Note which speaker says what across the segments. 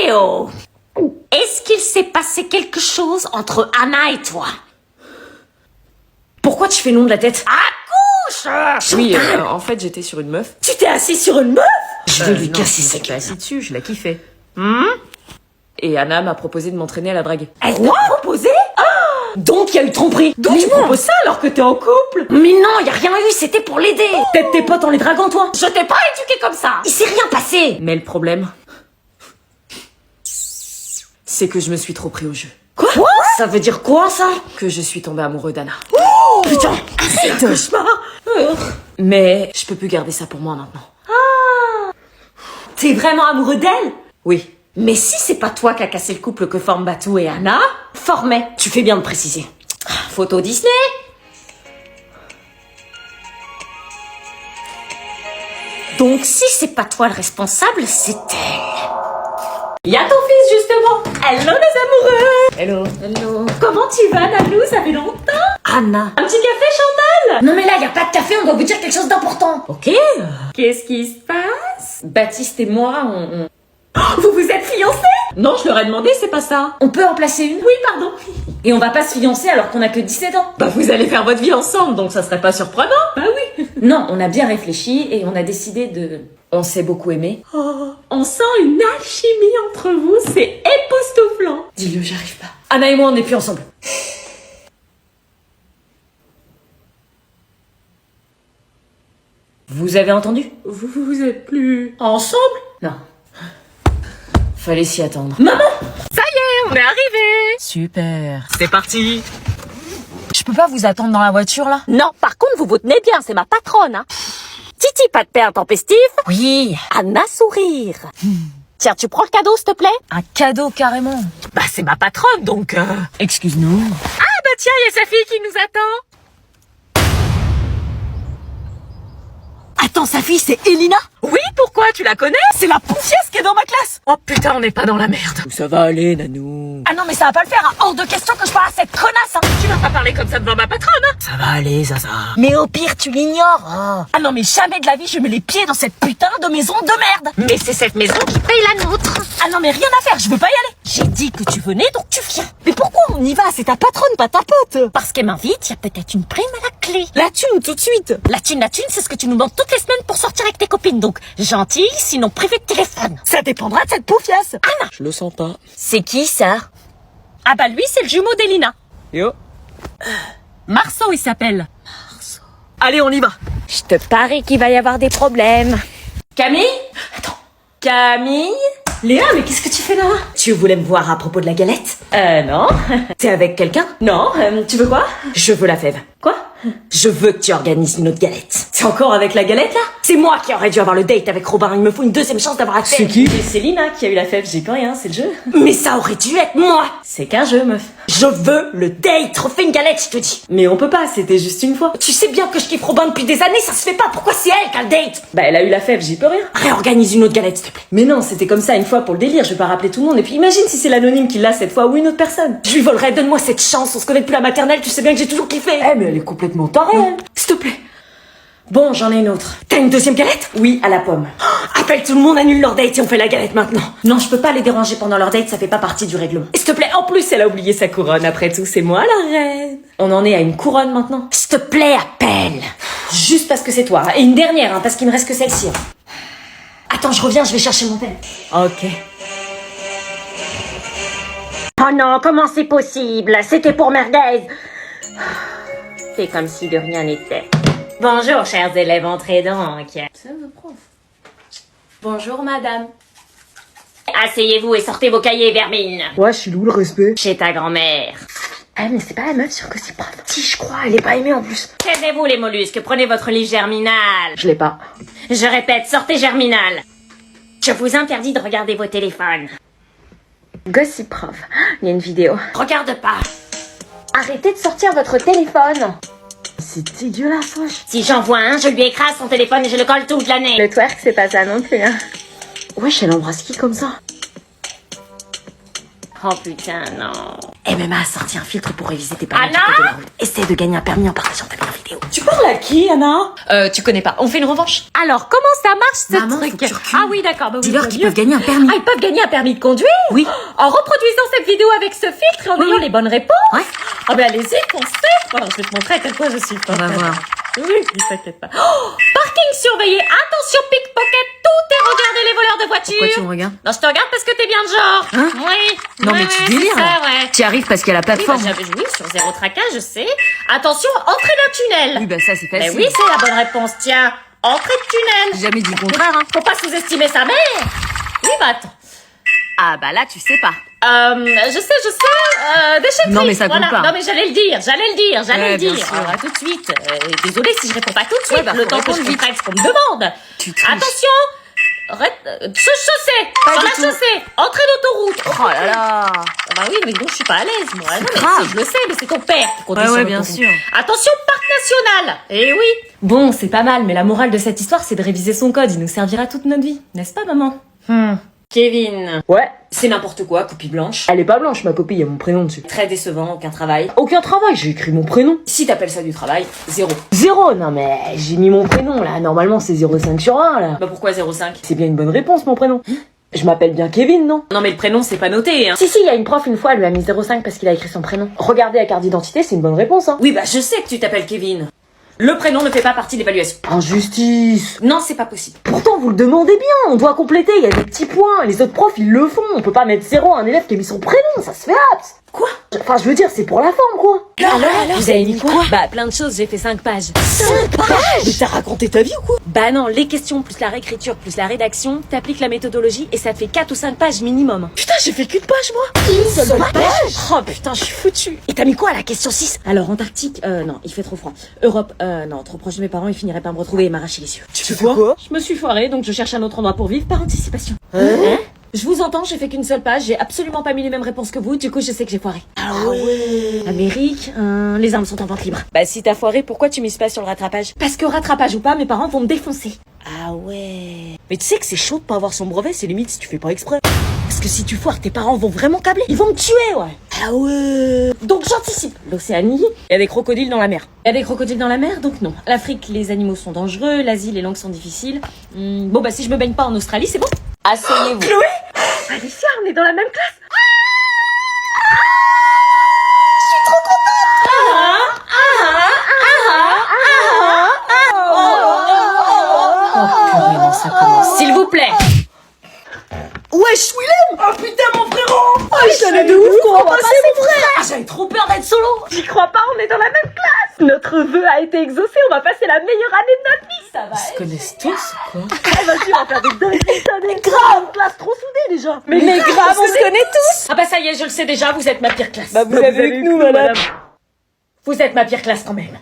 Speaker 1: Théo, est-ce qu'il s'est passé quelque chose entre Anna et toi?
Speaker 2: Pourquoi tu fais non de la tête?
Speaker 1: Accouche!
Speaker 3: Oui, en fait, j'étais sur une meuf.
Speaker 2: Tu t'es assis sur une meuf? Je vais lui
Speaker 3: Non,
Speaker 2: casser
Speaker 3: je
Speaker 2: sa
Speaker 3: me suis
Speaker 2: gueule.
Speaker 3: assis dessus, je la kiffais. Et Anna m'a proposé de m'entraîner à la drague.
Speaker 2: Elle t'a proposé? Donc il y a eu tromperie. Donc
Speaker 1: Mais
Speaker 2: tu
Speaker 1: non.
Speaker 2: proposes ça alors que t'es en couple?
Speaker 1: Mais non, y a rien eu, c'était pour l'aider.
Speaker 2: Peut-être tes potes en les draguant toi.
Speaker 1: Je t'ai pas éduqué comme ça. Il s'est rien passé.
Speaker 3: Mais le problème, c'est que je me suis trop pris au jeu.
Speaker 2: Quoi? Ça veut dire quoi ça?
Speaker 3: Que je suis tombé amoureux d'Anna.
Speaker 2: Oh putain, c'est un cauchemar.
Speaker 3: Mais je peux plus garder ça pour moi maintenant.
Speaker 2: T'es vraiment amoureux d'elle?
Speaker 3: Oui.
Speaker 2: Mais si c'est pas toi qui a cassé le couple que forment Batou et Anna, formait. Tu fais bien de préciser.
Speaker 1: Photo Disney. Donc si c'est pas toi le responsable, c'est elle.
Speaker 2: Y a ton fils justement. Hello les amoureux.
Speaker 3: Hello.
Speaker 1: Hello.
Speaker 2: Comment tu vas Nalou? Ça fait longtemps.
Speaker 1: Anna.
Speaker 2: Un petit café Chantal?
Speaker 1: Non mais là, y a pas de café, on doit vous dire quelque chose d'important.
Speaker 2: Ok. Qu'est-ce qui se passe?
Speaker 3: Baptiste et moi, on...
Speaker 2: Vous vous êtes fiancés?
Speaker 3: Non, je leur ai demandé, c'est pas ça.
Speaker 2: On peut en placer une? Oui, pardon. Et on va pas se fiancer alors qu'on a que 17 ans.
Speaker 3: Bah, vous allez faire votre vie ensemble, donc ça serait pas surprenant.
Speaker 2: Bah oui. Non, on a bien réfléchi et on a décidé de...
Speaker 3: On s'est beaucoup aimé.
Speaker 2: Oh, on sent une alchimie entre vous, c'est époustouflant.
Speaker 3: Dis-le, j'arrive pas.
Speaker 2: Anna et moi, on n'est plus ensemble. Vous avez entendu? Vous êtes plus... Ensemble? Non.
Speaker 3: Fallait s'y attendre.
Speaker 2: Maman!
Speaker 1: On est arrivé.
Speaker 3: Super. C'est parti.
Speaker 2: Je peux pas vous attendre dans la voiture, là?
Speaker 1: Non, par contre, vous vous tenez bien, c'est ma patronne. Hein. Titi, pas de père tempestif.
Speaker 2: Oui.
Speaker 1: Anna, sourire. Tiens, tu prends le cadeau, s'il te plaît?
Speaker 2: Un cadeau, carrément.
Speaker 1: Bah, c'est ma patronne, donc...
Speaker 2: Excuse-nous.
Speaker 1: Ah bah tiens, y a sa fille qui nous attend.
Speaker 2: Attends, sa fille, c'est Elina?
Speaker 1: Oui, pourquoi? Tu la connais?
Speaker 2: C'est la poufiasse qui est dans ma classe.
Speaker 1: Oh putain, on n'est pas dans la merde.
Speaker 3: Ça va aller, Nanou.
Speaker 2: Ah non, mais ça va pas le faire, hein. Hors de question que je parle à cette connasse, hein.
Speaker 1: Tu vas pas parler comme ça devant ma patronne, hein?
Speaker 3: Ça va aller, ça.
Speaker 2: Mais au pire, tu l'ignores. Ah non, mais jamais de la vie, je mets les pieds dans cette putain de maison de merde.
Speaker 1: Mais c'est cette maison qui paye la nôtre.
Speaker 2: Ah non, mais rien à faire, je veux pas y aller. J'ai dit que tu venais, donc tu viens. Mais pourquoi on y va? C'est ta patronne, pas ta pote.
Speaker 1: Parce qu'elle m'invite, y a peut-être une prime à la clé.
Speaker 2: La thune, tout de suite.
Speaker 1: La thune, c'est ce que tu nous demandes toutes les semaines pour sortir avec tes copines. Donc, gentil, sinon privé de téléphone.
Speaker 2: Ça dépendra de cette poufiasse.
Speaker 1: Anna.
Speaker 3: Je le sens pas.
Speaker 2: C'est qui, ça?
Speaker 1: Ah bah lui, c'est le jumeau d'Elina.
Speaker 3: Yo.
Speaker 1: Marceau, il s'appelle.
Speaker 3: Allez, on y va.
Speaker 1: Je te parie qu'il va y avoir des problèmes.
Speaker 2: Camille? Attends. Camille? Léa, mais qu'est-ce que tu fais là? Tu voulais me voir à propos de la galette? Non. T'es avec quelqu'un? Non. Tu veux quoi? Je veux la fève. Quoi? Je veux que tu organises une autre galette. T'es encore avec la galette, là? C'est moi qui aurais dû avoir le date avec Robin. Il me faut une deuxième chance d'avoir la fève.
Speaker 3: C'est qui?
Speaker 2: C'est Lina qui a eu la fève. J'y peux rien, c'est le jeu. Mais ça aurait dû être moi. C'est qu'un jeu, meuf. Je veux le date. Refais une galette, je te dis. Mais on peut pas, c'était juste une fois. Tu sais bien que je kiffe Robin depuis des années, ça se fait pas. Pourquoi c'est elle qui a le date? Bah, elle a eu la fève, j'y peux rien. Réorganise une autre galette, s'il te plaît. Mais non, c'était comme ça une fois pour le délire. Je vais pas rappeler tout le monde. Et puis imagine si c'est l'anonyme qui l'a cette fois ou une autre personne. Je lui volerais, donne-moi cette chance. On se connaît depuis la maternelle, tu sais bien que j'ai toujours kiffé. Eh, mais elle est complètement tarée, elle. S'il te plaît. Bon, j'en ai une autre. T'as une deuxième galette? Oui, à la pomme. Oh, appelle tout le monde, annule leur date et on fait la galette maintenant. Non, je peux pas les déranger pendant leur date, ça fait pas partie du règlement. S'il te plaît, en plus, elle a oublié sa couronne. Après tout, c'est moi la reine. On en est à une couronne maintenant. S'il te plaît, appelle. Juste parce que c'est toi. Et une dernière, hein, parce qu'il me reste que celle-ci. Attends, je reviens, je vais chercher mon tel.
Speaker 3: Ok.
Speaker 1: Oh non, comment c'est possible? C'était pour merguez. C'est comme si de rien n'était. Bonjour, chers élèves, entrez donc.
Speaker 2: C'est le prof. Bonjour, madame.
Speaker 1: Asseyez-vous et sortez vos cahiers, vermine.
Speaker 3: Ouais, Chilou, le respect.
Speaker 1: Chez ta grand-mère.
Speaker 2: Ah, mais c'est pas la meuf sur que c'est prof. Si, je crois, elle est pas aimée en plus.
Speaker 1: Taisez-vous, les mollusques, prenez votre livre germinal.
Speaker 3: Je l'ai pas.
Speaker 1: Je répète, sortez germinal. Je vous interdis de regarder vos téléphones.
Speaker 2: Gossip prof. Il y a une vidéo.
Speaker 1: Regarde pas.
Speaker 2: Arrêtez de sortir votre téléphone. C'est dégueulasse, wesh.
Speaker 1: Si j'en vois un, je lui écrase son téléphone et je le colle toute l'année.
Speaker 2: Le twerk, c'est pas ça non plus, hein. Wesh, elle embrasse qui comme ça?
Speaker 1: Oh putain, non.
Speaker 2: MMA a sorti un filtre pour réviser tes paramètres
Speaker 1: Anna
Speaker 2: de la route. Essaie de gagner un permis en partageant ta meilleure vidéo.
Speaker 1: vidéo.
Speaker 2: Tu parles à qui, Anna? Tu connais pas. On fait une revanche.
Speaker 1: Alors, comment ça marche, ce
Speaker 2: Maman,
Speaker 1: truc?
Speaker 2: faut que tu recules.
Speaker 1: Ah oui, d'accord. Bah oui,
Speaker 2: Dis-leur
Speaker 1: bah
Speaker 2: qu'ils
Speaker 1: mieux.
Speaker 2: peuvent gagner un permis.
Speaker 1: Ah, ils peuvent gagner un permis de conduire?
Speaker 2: Oui.
Speaker 1: En reproduisant cette vidéo avec ce filtre et en ayant les bonnes réponses?
Speaker 2: Ouais.
Speaker 1: Ah ben allez-y, foncez. Voilà, je vais te montrer à quel point je suis forte.
Speaker 2: On va voir.
Speaker 1: Oui, t'inquiète pas. Oh, parking surveillé. Attention, pickpocket. Tout est regardez les voleurs de voitures.
Speaker 2: Pourquoi tu me regardes?
Speaker 1: Non, je te regarde parce que t'es bien de genre.
Speaker 2: Hein?
Speaker 1: Oui.
Speaker 2: Non,
Speaker 1: Ouais,
Speaker 2: mais tu
Speaker 1: ouais,
Speaker 2: délires,
Speaker 1: c'est ça,
Speaker 2: là.
Speaker 1: ouais.
Speaker 2: Tu y arrives parce qu'il y a la
Speaker 1: Oui, bah,
Speaker 2: plateforme.
Speaker 1: j'avais joué sur zéro tracas, je sais. Attention, entrée d'un tunnel.
Speaker 2: Oui, bah ça, c'est
Speaker 1: Mais
Speaker 2: facile.
Speaker 1: oui, c'est la bonne réponse, tiens. Entrée de
Speaker 2: J'ai
Speaker 1: tunnel.
Speaker 2: jamais dit le contraire, hein.
Speaker 1: Faut pas sous-estimer sa mère. Oui, bah attends.
Speaker 2: Ah, bah là, tu sais pas.
Speaker 1: Je sais, déchetterie.
Speaker 2: Non, mais ça compte
Speaker 1: voilà.
Speaker 2: pas.
Speaker 1: Non, mais j'allais le dire.
Speaker 2: Ouais,
Speaker 1: le
Speaker 2: bien
Speaker 1: dire.
Speaker 2: sûr.
Speaker 1: Alors, à tout de suite. Désolée si je réponds pas tout de suite.
Speaker 2: Ouais, bah,
Speaker 1: le
Speaker 2: faut
Speaker 1: temps que je
Speaker 2: répondre vite.
Speaker 1: comprenne ce qu'on me demande.
Speaker 2: Tu triches.
Speaker 1: Attention. Chaussée.
Speaker 2: Pas
Speaker 1: Sur
Speaker 2: du
Speaker 1: la
Speaker 2: tout.
Speaker 1: chaussée. Entrée d'autoroute.
Speaker 2: Oh là là.
Speaker 1: Ah bah oui, mais donc je suis pas à l'aise, moi. Non, mais
Speaker 2: grave.
Speaker 1: si, je le sais, mais c'est ton père qui conduit
Speaker 2: Ouais,
Speaker 1: sur
Speaker 2: ouais, bien
Speaker 1: l'autoroute.
Speaker 2: sûr.
Speaker 1: Attention, parc national. Eh oui.
Speaker 2: Bon, c'est pas mal, mais la morale de cette histoire, c'est de réviser son code. Il nous servira toute notre vie. N'est-ce pas, maman?
Speaker 1: Kevin.
Speaker 2: Ouais. C'est n'importe quoi, copie blanche. Elle est pas blanche, ma copie, il y a mon prénom dessus. Très décevant, aucun travail. Aucun travail, j'ai écrit mon prénom. Si t'appelles ça du travail, 0. 0? Non mais, j'ai mis mon prénom, là. Normalement, c'est 0,5 sur 1, là.
Speaker 3: Bah pourquoi 0,5?
Speaker 2: C'est bien une bonne réponse, mon prénom. Je m'appelle bien Kevin, non?
Speaker 3: Non mais le prénom c'est pas noté, hein.
Speaker 2: Si, il y a une prof, une fois, elle lui a mis 0,5 parce qu'il a écrit son prénom. Regardez la carte d'identité, c'est une bonne réponse, hein.
Speaker 3: Oui bah je sais que tu t'appelles Kevin. Le prénom ne fait pas partie de l'évaluation.
Speaker 2: Injustice.
Speaker 3: Non, c'est pas possible.
Speaker 2: Pourtant, vous le demandez bien, on doit compléter, il y a des petits points. Les autres profs, ils le font. On peut pas mettre 0 à un élève qui a mis son prénom, ça se fait hâte.
Speaker 3: Quoi?
Speaker 2: Enfin, je veux dire, c'est pour la forme, quoi.
Speaker 3: Alors,
Speaker 2: vous avez mis quoi?
Speaker 3: Bah plein de choses, j'ai fait 5 pages.
Speaker 2: 5 pages? Mais t'as raconté ta vie ou quoi?
Speaker 3: Bah non, les questions plus la réécriture plus la rédaction, t'appliques la méthodologie et ça te fait 4 ou 5 pages minimum.
Speaker 2: Putain, j'ai fait qu'une page, moi. Une seule page?
Speaker 3: Oh putain, je suis foutue.
Speaker 2: Et t'as mis quoi à la question 6?
Speaker 3: Alors Antarctique, non, il fait trop froid. Europe, non, trop proche de mes parents, ils finiraient par me retrouver et m'arracher les yeux.
Speaker 2: Tu fais quoi?
Speaker 3: Je me suis foirée, donc je cherche un autre endroit pour vivre par anticipation. Je vous entends, j'ai fait qu'une seule page, j'ai absolument pas mis les mêmes réponses que vous, du coup je sais que j'ai foiré.
Speaker 2: Ah ouais.
Speaker 3: Amérique, les armes sont en vente libre. Bah si t'as foiré, pourquoi tu mises pas sur le rattrapage? Parce que rattrapage ou pas, mes parents vont me défoncer.
Speaker 2: Ah ouais. Mais tu sais que c'est chaud de pas avoir son brevet, c'est limite si tu fais pas exprès. Parce que si tu foires, tes parents vont vraiment câbler.
Speaker 3: Ils vont me tuer, ouais.
Speaker 2: Ah ouais.
Speaker 3: Donc j'anticipe. L'Océanie, il y a des crocodiles dans la mer. Il y a des crocodiles dans la mer, donc non. L'Afrique, les animaux sont dangereux. L'Asie, les langues sont difficiles. Bon bah si je me baigne pas en Australie, c'est bon. Asseyez-vous.
Speaker 2: Chloé.
Speaker 3: Alicia, on est dans la même classe. Oh purée, non, ça commence. S'il vous plaît.
Speaker 2: Wesh, Willem. Oh putain, mon frérot. Oh, je
Speaker 3: savais
Speaker 2: de ouf qu'on va
Speaker 3: passer,
Speaker 2: passer, mon frère. Ah, j'avais trop peur d'être solo.
Speaker 3: J'y crois pas, on est dans la même classe. Notre vœu a été exaucé, on va passer la meilleure année de notre vie, ça va.
Speaker 2: Ils se connaissent tous ou quoi?
Speaker 3: Eh, vas-y, on va faire des dingueries cette année.
Speaker 2: Grave.
Speaker 3: Une classe trop soudée déjà.
Speaker 2: Mais grave, on se connaît
Speaker 3: tous. Ah bah ça y est, je le sais déjà, vous êtes ma pire classe.
Speaker 2: Bah, vous avez vu que nous, madame.
Speaker 3: Vous êtes ma pire classe quand même.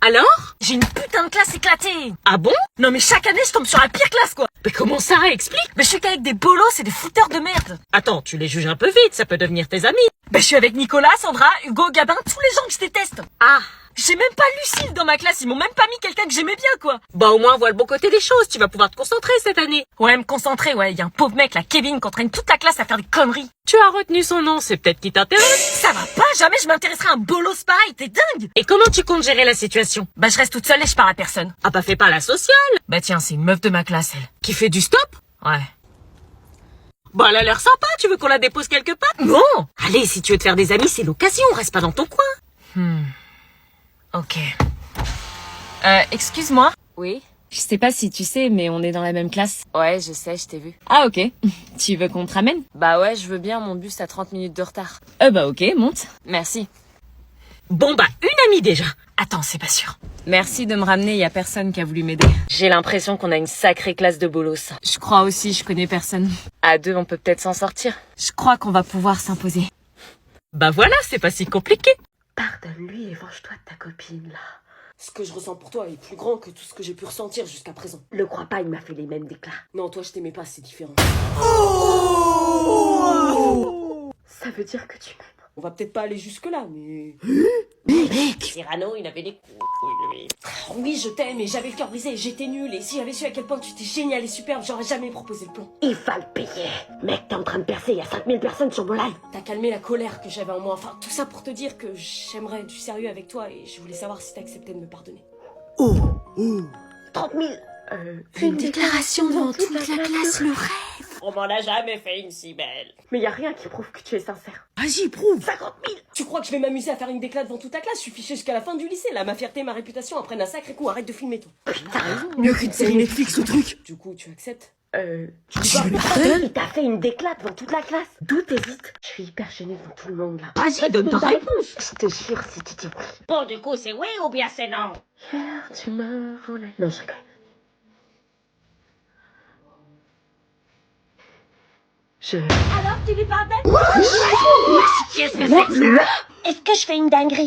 Speaker 2: Alors? J'ai une putain de classe éclatée. Ah bon? Non mais chaque année je tombe sur la pire classe quoi. Mais comment ça? Explique. Mais je suis qu'avec des bolos et des fouteurs de merde. Attends, tu les juges un peu vite, ça peut devenir tes amis. Ben je suis avec Nicolas, Sandra, Hugo, Gabin, tous les gens que je déteste. Ah. J'ai même pas Lucille dans ma classe, ils m'ont même pas mis quelqu'un que j'aimais bien quoi. Bah au moins vois le bon côté des choses, tu vas pouvoir te concentrer cette année. Ouais, me concentrer, ouais, y a un pauvre mec là, Kevin, qui entraîne toute la classe à faire des conneries. Tu as retenu son nom, c'est peut-être qui t'intéresse. Ça va pas, jamais je m'intéresserai à un bolos pareil, t'es dingue. Et comment tu comptes gérer la situation? Bah je reste toute seule et je parle à personne. Ah bah fais pas la sociale. Bah tiens, c'est une meuf de ma classe elle. Qui fait du stop? Ouais. Bah elle a l'air sympa, tu veux qu'on la dépose quelque part? Non. Allez, si tu veux te faire des amis, c'est l'occasion, reste pas dans ton coin. Ok. Excuse-moi.
Speaker 3: Oui.
Speaker 2: Je sais pas si tu sais, mais on est dans la même classe.
Speaker 3: Ouais, je sais, je t'ai vu.
Speaker 2: Ah ok. Tu veux qu'on te ramène?
Speaker 3: Bah ouais, je veux bien, mon bus a 30 minutes de retard.
Speaker 2: Bah ok, monte.
Speaker 3: Merci.
Speaker 2: Bon bah, une amie déjà. Attends, c'est pas sûr.
Speaker 3: Merci de me ramener, y a personne qui a voulu m'aider.
Speaker 2: J'ai l'impression qu'on a une sacrée classe de bolos.
Speaker 3: Je crois aussi, je connais personne.
Speaker 2: À deux, on peut peut-être s'en sortir.
Speaker 3: Je crois qu'on va pouvoir s'imposer.
Speaker 2: Bah voilà, c'est pas si compliqué.
Speaker 1: Pardonne-lui et venge-toi de ta copine, là.
Speaker 2: Ce que je ressens pour toi est plus grand que tout ce que j'ai pu ressentir jusqu'à présent.
Speaker 1: Le crois pas, il m'a fait les mêmes déclats.
Speaker 2: Non, toi je t'aimais pas, c'est différent.
Speaker 1: Ça veut dire que tu m'aimes.
Speaker 2: On va peut-être pas aller jusque-là, mais...
Speaker 1: Cyrano, il avait des couilles, lui.
Speaker 2: Oh oui, je t'aime, et j'avais le cœur brisé, j'étais nulle, et si j'avais su à quel point tu étais génial et superbe, j'aurais jamais proposé le plan.
Speaker 1: Il va le payer. Mec, t'es en train de percer, il y a 5000 personnes sur mon live.
Speaker 2: T'as calmé la colère que j'avais en moi, enfin, tout ça pour te dire que j'aimerais du sérieux avec toi, et je voulais savoir si t'acceptais de me pardonner.
Speaker 1: 30 000.
Speaker 2: Une déclaration devant toute la classe, le rêve.
Speaker 1: On m'en a jamais fait une si belle. Mais y a rien qui prouve que tu es sincère.
Speaker 2: Vas-y, prouve.
Speaker 1: 50 000.
Speaker 2: Tu crois que je vais m'amuser à faire une déclate devant toute la classe? Je suis fiché jusqu'à la fin du lycée, là, ma fierté et ma réputation en prennent un sacré coup, arrête de filmer, toi.
Speaker 4: Mieux qu'une série Netflix, ce truc.
Speaker 2: Du coup, tu acceptes?
Speaker 4: Tu me pardonnes?
Speaker 1: Il t'a fait une déclate devant toute la classe. D'où t'hésites? Je suis hyper gênée devant tout le monde, là.
Speaker 4: Vas-y, donne ta réponse.
Speaker 1: Je te jure, si tu dis oui. Bon, du coup, c'est oui ou bien c'est non? Hier, tu m'as volé. Non, je rigole. Alors, tu lui pardonnes? Qu'est-ce que c'est? Est-ce que je fais une dinguerie?